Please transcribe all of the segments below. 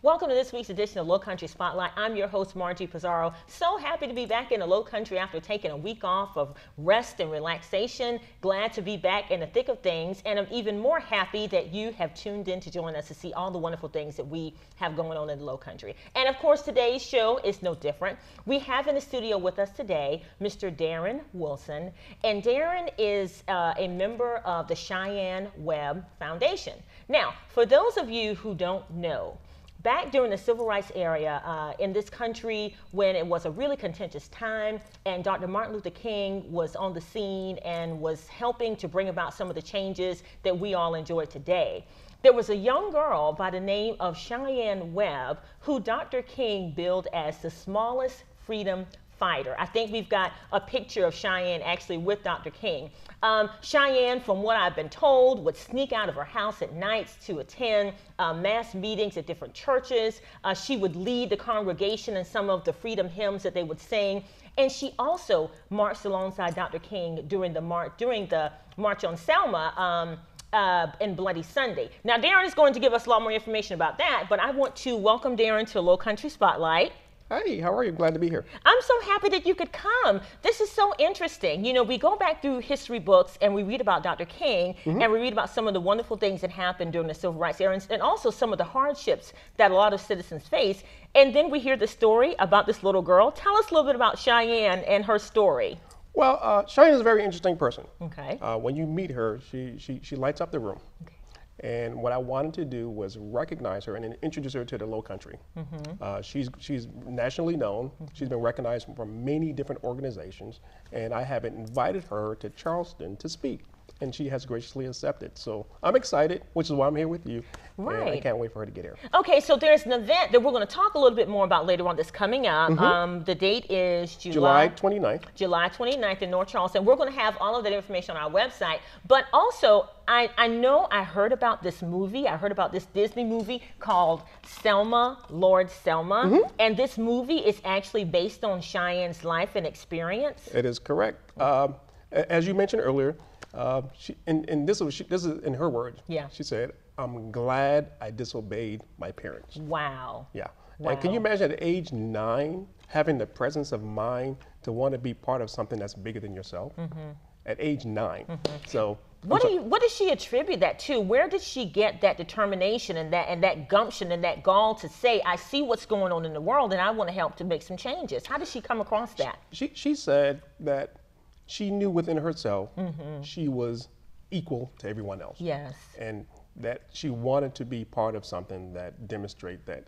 Welcome to this week's edition of Low Country Spotlight. I'm your host, Margie Pizarro. So happy to be back in the Low Country after taking a week off of rest and relaxation. Glad to be back in the thick of things, and I'm even more happy that you have tuned in to join us to see all the wonderful things that we have going on in the Low Country. And of course, today's show is no different. We have in the studio with us today Mr. Darren Wilson, and Darren is a member of the Cheyenne Webb Foundation. Now, for those of you who don't know, back during the civil rights era in this country, when it was a really contentious time and Dr. Martin Luther King was on the scene and was helping to bring about some of the changes that we all enjoy today, there was a young girl by the name of Cheyenne Webb who Dr. King billed as the smallest freedom fighter. I think we've got a picture of Cheyenne actually with Dr. King. Cheyenne, from what I've been told, would sneak out of her house at nights to attend mass meetings at different churches. She would lead the congregation in some of the freedom hymns that they would sing. And she also marched alongside Dr. King during the March on Selma and Bloody Sunday. Now, Darren is going to give us a lot more information about that, but I want to welcome Darren to Low Country Spotlight. Hey, how are you? Glad to be here. I'm so happy that you could come. This is so interesting. You know, we go back through history books and we read about Dr. King and we read about some of the wonderful things that happened during the civil rights era and also some of the hardships that a lot of citizens face. And then we hear the story about this little girl. Tell us a little bit about Cheyenne and her story. Well, Cheyenne is a very interesting person. Okay. When you meet her, she lights up the room. Okay. And what I wanted to do was recognize her and then introduce her to the Low Country. She's nationally known. She's been recognized from many different organizations. And I have invited her to Charleston to speak. And she has graciously accepted. So I'm excited, which is why I'm here with you. Right. And I can't wait for her to get here. Okay, so there's an event that we're going to talk a little bit more about later on that's coming up. The date is July 29th. July 29th in North Charleston. We're going to have all of that information on our website. But also, I know I heard about this movie. I heard about this Disney movie called Selma, Lord Selma. And this movie is actually based on Cheyenne's life and experience. It is correct. As you mentioned earlier, this is in her words. Yeah. She said, "I'm glad I disobeyed my parents." Wow. Yeah. Wow. And can you imagine at age 9 having the presence of mind to want to be part of something that's bigger than yourself? At age 9. So. What does she attribute that to? Where did she get that determination and that gumption and that gall to say, I see what's going on in the world and I want to help to make some changes? How did she come across that? She said that she knew within herself she was equal to everyone else. Yes. And that she wanted to be part of something that demonstrate that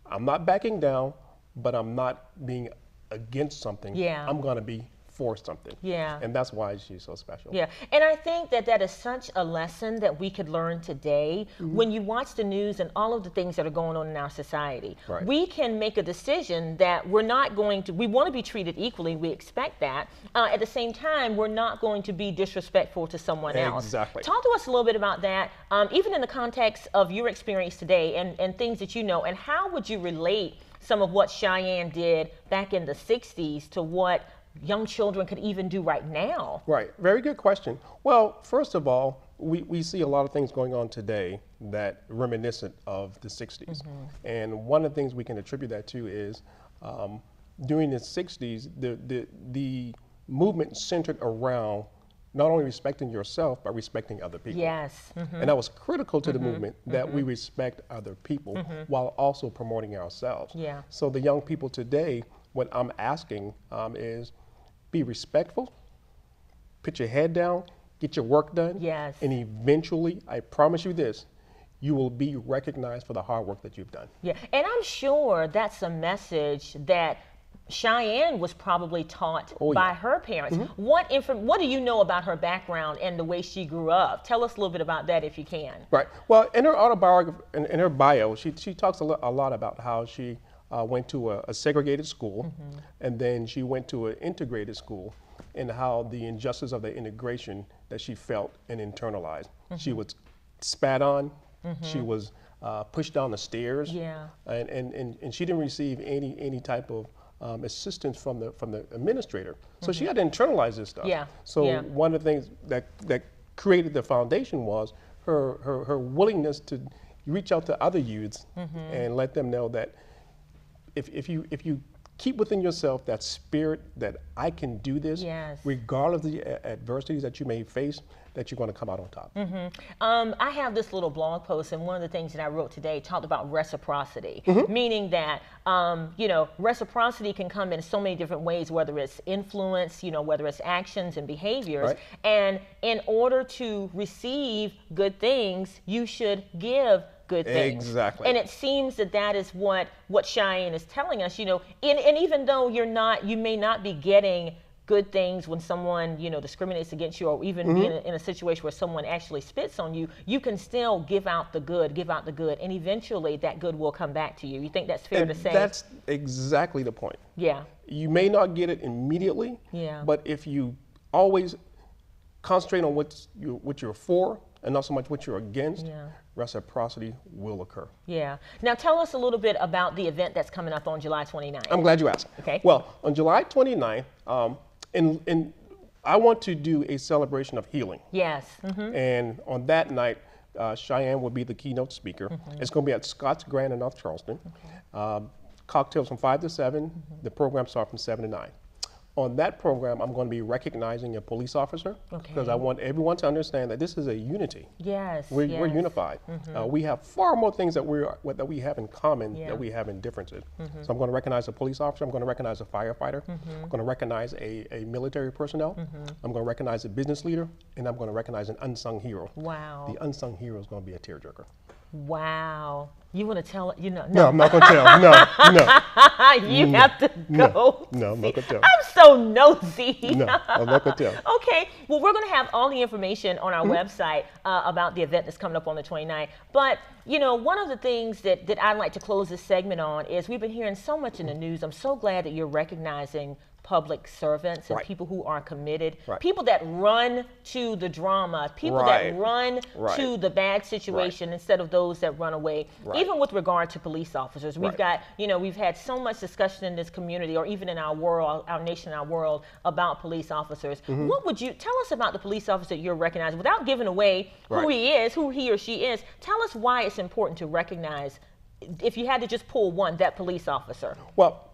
I'm not backing down, but I'm not being against something. Yeah. I'm going to be for something. Yeah. And that's why she's so special. Yeah, and I think that is such a lesson that we could learn today when you watch the news and all of the things that are going on in our society. Right. We can make a decision that we want to be treated equally, we expect that. At the same time, we're not going to be disrespectful to someone else. Exactly. Talk to us a little bit about that, even in the context of your experience today and things that you know, and how would you relate some of what Cheyenne did back in the 60s to what young children could even do right now? Right, very good question. Well, first of all, we see a lot of things going on today that reminiscent of the 60s. And one of the things we can attribute that to is during the 60s, the movement centered around not only respecting yourself, but respecting other people. Yes. And that was critical to the movement, that we respect other people while also promoting ourselves. Yeah. So the young people today, what I'm asking is, be respectful, put your head down, get your work done. Yes. And eventually, I promise you this, you will be recognized for the hard work that you've done. Yeah, and I'm sure that's a message that Cheyenne was probably taught by her parents. What do you know about her background and the way she grew up? Tell us a little bit about that if you can. Right. Well, in her autobiography, in her bio, she talks a lot about how she went to a segregated school, and then she went to an integrated school, and how the injustice of the integration that she felt and internalized. She was spat on, she was pushed down the stairs, and she didn't receive any type of assistance from the administrator. So she had to internalize this stuff. So one of the things that created the foundation was her willingness to you reach out to other youths and let them know that if you keep within yourself that spirit that I can do this, Yes. regardless of the adversities that you may face, that you're going to come out on top. I have this little blog post, and one of the things that I wrote today talked about reciprocity, meaning that reciprocity can come in so many different ways, whether it's influence, whether it's actions and behaviors. Right. And in order to receive good things, you should give good things. Exactly. And it seems that is what Cheyenne is telling us, and even though you may not be getting good things when someone, discriminates against you, or even be in a situation where someone actually spits on you, you can still give out the good, and eventually that good will come back to you. You think that's fair to say? That's exactly the point. Yeah. You may not get it immediately, but if you always concentrate on what you're for and not so much what you're against, reciprocity will occur. Yeah. Now tell us a little bit about the event that's coming up on July 29th. I'm glad you asked. Okay. Well, on July 29th, I want to do a celebration of healing. Yes. And on that night, Cheyenne will be the keynote speaker. It's going to be at Scott's Grand in North Charleston. Cocktails from 5 to 7. The program starts from 7 to 9. On that program, I'm going to be recognizing a police officer because I want everyone to understand that this is a unity. Yes. We're unified. We have far more things that we have in common that we have in differences. So I'm going to recognize a police officer. I'm going to recognize a firefighter. I'm going to recognize a military personnel. I'm going to recognize a business leader, and I'm going to recognize an unsung hero. Wow. The unsung hero is going to be a tearjerker. Wow. You want to tell it? No, I'm not going to tell. No. You have to go. No, I'm not going to tell. I'm so nosy. No, I'm not going to tell. Okay. Well, we're going to have all the information on our website about the event that's coming up on the 29th. But, one of the things that I'd like to close this segment on is we've been hearing so much in the news. I'm so glad that you're recognizing public servants and people who are committed, people that run to the drama, people that run to the bad situation instead of those that run away. Even with regard to police officers, we've got, we've had so much discussion in this community, or even in our world, our nation, our world, about police officers. What would you tell us about the police officer you're recognizing, without giving away who he is, who he or she is? Tell us why it's important to recognize, if you had to just pull one, that police officer. Well,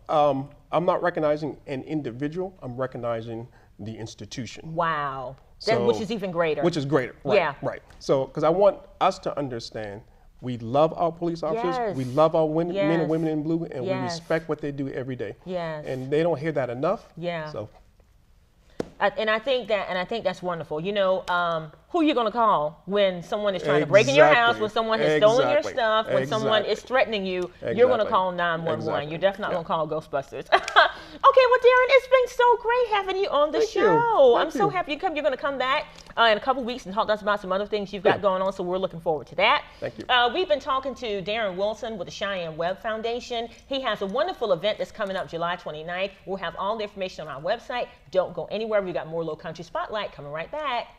I'm not recognizing an individual. I'm recognizing the institution. Wow. So, which is even greater. Which is greater. Right, yeah. Right. So, because I want us to understand, we love our police officers. Yes. We love our men and women in blue, and we Yes. respect what they do every day. Yes. And they don't hear that enough. Yeah. So. And I think that's wonderful. Who you're going to call when someone is trying to break in your house, when someone has stolen your stuff, when someone is threatening you, you're going to call 911. You're definitely not going to call Ghostbusters. Okay, well, Darren, it's been so great having you on the show. I'm so happy you're going to come back in a couple weeks and talk to us about some other things you've got going on, so we're looking forward to that. Thank you. We've been talking to Darren Wilson with the Cheyenne Webb Foundation. He has a wonderful event that's coming up July 29th. We'll have all the information on our website. Don't go anywhere. We've got more Low Country Spotlight coming right back.